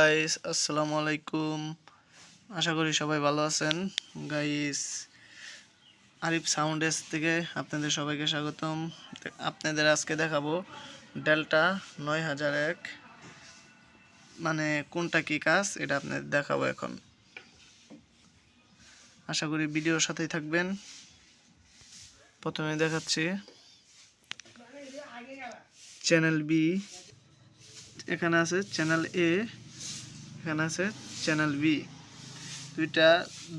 Guys, আসসালামু আলাইকুম। আশা করি সবাই ভালো আছেন। গাইস, আরিফ সাউন্ডেস থেকে আপনাদের সবাইকে স্বাগতম। আপনাদের আজকে দেখাবো ডেল্টা 9001, মানে কোনটা কি কাজ এটা আপনাদের দেখাবো এখন। আশা করি ভিডিওর সাথেই থাকবেন। প্রথমে দেখাচ্ছি চ্যানেল বি, এখানে আছে চ্যানেল এ, এখানে আছে চ্যানেল বি।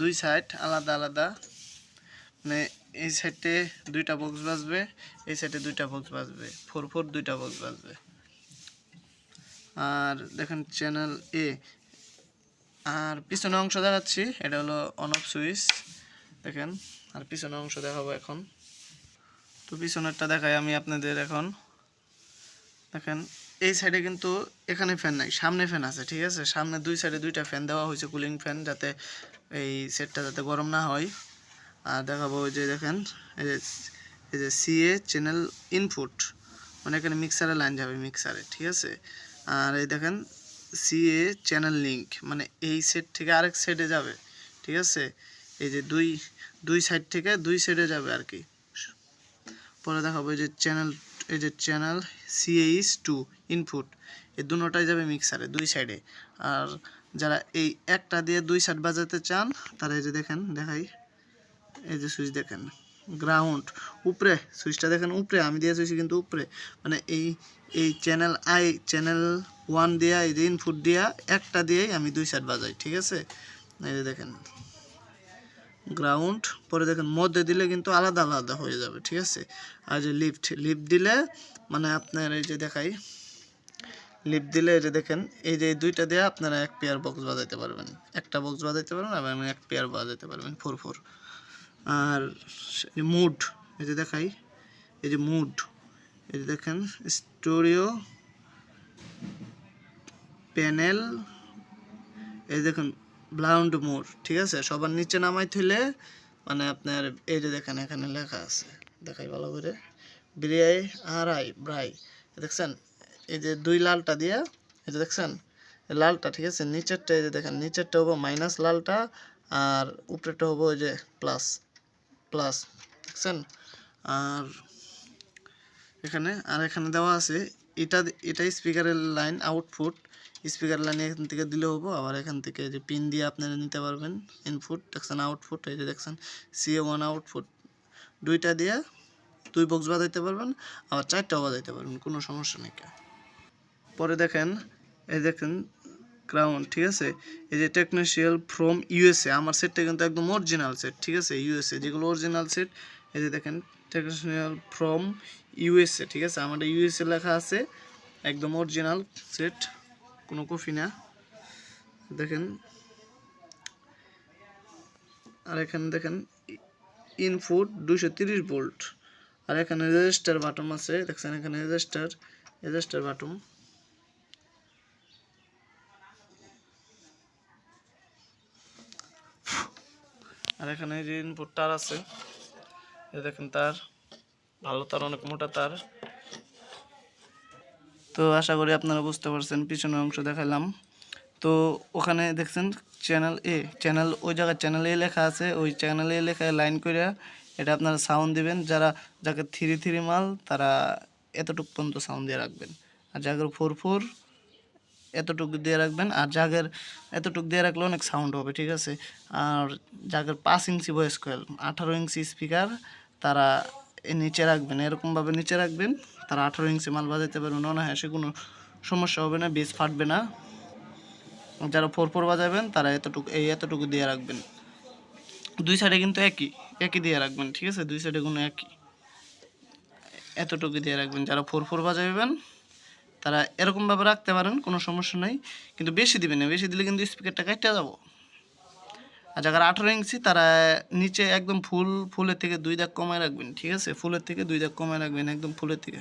দুই সাইড আলাদা আলাদা, মানে এই সাইডে দুইটা বক্স বাজবে, এই সাইডে দুইটা বক্স বাজবে, 4/4 দুইটা বক্স বাজবে। আর দেখেন চ্যানেল এ, আর পিছনের অংশ দেখাচ্ছি, এটা হলো অন অফ সুইচ দেখেন। আর পিছনের অংশ দেখাবো এখন। তো পিছনেরটা দেখাই আমি আপনাদের এখন। দেখেন এই সাইডে কিন্তু এখানে ফ্যান নাই, সামনে ফ্যান আছে, ঠিক আছে। সামনে দুই সাইডে দুইটা ফ্যান দেওয়া হয়েছে, কুলিং ফ্যান, যাতে এই সেটটা যাতে গরম না হয়। আর দেখাবো ওই যে দেখেন এই যে সিএ চ্যানেল ইনপুট, মানে এখানে মিক্সারে লাইন যাবে, মিক্সারে, ঠিক আছে। আর এই দেখেন সিএ চ্যানেল লিঙ্ক, মানে এই সেট থেকে আরেক সাইডে যাবে, ঠিক আছে। এই যে দুই সাইড থেকে দুই সাইডে যাবে আর কি। পরে দেখাবো এই যে চ্যানেল CAS2 ইনপুট, এই দুটোটাই যাবে মিক্সারে দুই সাইডে। আর যারা এই একটা দিয়ে দুই সাইড বাজাতে চান তারা এই যে দেখেন, দেখাই, এই যে সুইচ দেখেন, গ্রাউন্ড উপরে, সুইচটা দেখেন উপরে, আমি দিয়ে সুইচ কিন্তু উপরে, মানে এই চ্যানেল 1 দিয়া, এই যে ইনপুট দিয়া একটা দিয়েই আমি দুই সাইড বাজাই, ঠিক আছে। এই যে দেখেন গ্রাউন্ড, পরে দেখেন মধ্যে দিলে কিন্তু আলাদা আলাদা হয়ে যাবে, ঠিক আছে। আর যে লিফট দিলে, মানে আপনার এই যে দেখাই, লিফট দিলে এই যে দেখেন, এই যে দুইটা দিয়ে আপনারা এক পেয়ার বক্স বাজাইতে পারবেন, একটা বক্স বাজাইতে পারবেন, আবার এক পেয়ার বাজাইতে পারবেন 4/4। আর মুড, এই যে দেখাই, এই যে মুড, এই যে দেখেন স্টোরিও প্যানেল, এই দেখেন ব্লাউন্ড মোড, ঠিক আছে। সবার নিচে নামাই থইলে, মানে আপনার এই যে দেখেন এখানে লেখা আছে, দেখাই ভালো করে, ব্রাই, দেখছেন এই যে দুই লালটা দিয়া, এই যে দেখছেন লালটা, ঠিক আছে। নিচেরটা এই যে দেখেন, নিচেরটা হবো মাইনাস লালটা, আর উপরেরটা হবো ওই যে প্লাস, দেখছেন। আর এখানে দেওয়া আছে, এটা স্পিকারের লাইন আউটপুট, স্পিকার লাইন এখান থেকে দিলে হবো। আবার এখান থেকে যে পিন দিয়ে আপনারা নিতে পারবেন ইনপুট, দেখছেন আউটপুট, এই যে দেখছেন CA1 আউটপুট, দুইটা দিয়ে দুই বক্স বাজাইতে পারবেন, আবার চারটাও বাজাইতে পারবেন, কোনো সমস্যা নেই। পরে দেখেন এই দেখেন গ্রাউন্ড, ঠিক আছে। এই যে টেকনিশিয়াল ফ্রম USA, আমার সেটটা কিন্তু একদম অরিজিনাল সেট, ঠিক আছে। USA যেগুলো অরিজিনাল সেট, এই যে দেখেন টেকনিশিয়াল ফ্রম USA, ঠিক আছে। আমাদের USA লেখা আছে, একদম অরিজিনাল সেট, কোনো কপি না, দেখেন। আর এখানে দেখেন ইনপুট 230 ভোল্ট, আর এখানে রেজিস্টার বাটন আছে, দেখছেন এখানে রেজিস্টার বাটন। আর এখানে যে ইনপুট তার আছে, এই দেখেন তার, ভালো তার, অনেক মোটা তার। তো আশা করি আপনারা বুঝতে পারছেন, পিছনের অংশ দেখালাম। তো ওখানে দেখছেন চ্যানেল ওই জায়গায় চ্যানেল এ লেখা আছে, ওই চ্যানেল এ লেখায় লাইন করে এটা আপনারা সাউন্ড দিবেন। যাকে 3/3 মাল, তারা এতটুকু পর্যন্ত সাউন্ড দিয়ে রাখবেন। আর যাদের 4/4 এতটুকু দিয়ে রাখবেন। আর যাদের এতটুকু দিয়ে রাখলে অনেক সাউন্ড হবে, ঠিক আছে। আর যাদের 5 inch voice coil, 18 inch speaker, তারা নিচে রাখবেন, এরকমভাবে নিচে রাখবেন, তারা 18 ইঞ্চি মাল বাজাইতে পারবেন, অনায়াসে কোনো সমস্যা হবে না, বেস ফাটবে না। যারা 4/4 বাজাবেন তারা এতটুকু দিয়ে রাখবেন। দুই সাইডে কিন্তু একই দিয়ে রাখবেন, ঠিক আছে। দুই সাইডে কোনো এতটুকু দিয়ে রাখবেন। যারা 4/4 বাজাবেন তারা এরকমভাবে রাখতে পারেন, কোনো সমস্যা নাই, কিন্তু বেশি দিবেন না, বেশি দিলে কিন্তু স্পিকারটা কেটে যাবো। আর যারা 18 ইঞ্চি, তারা নিচে একদম ফুলের থেকে 2 দাগ কমায় রাখবেন, ঠিক আছে। ফুলের থেকে 2 দাগ কমায় রাখবেন, একদম ফুলের থেকে,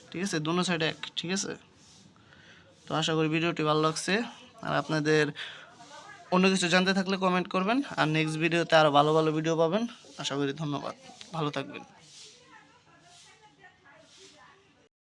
ঠিক আছে। দোনো সাইডে ঠিক আছে। তো আশা করি ভিডিওটি ভালো লাগছে। আর আপনাদের অন্য কিছু জানতে থাকলে কমেন্ট করবেন, আর নেক্সট ভিডিওতে আরও ভালো ভালো ভিডিও পাবেন আশা করি। ধন্যবাদ, ভালো থাকবেন।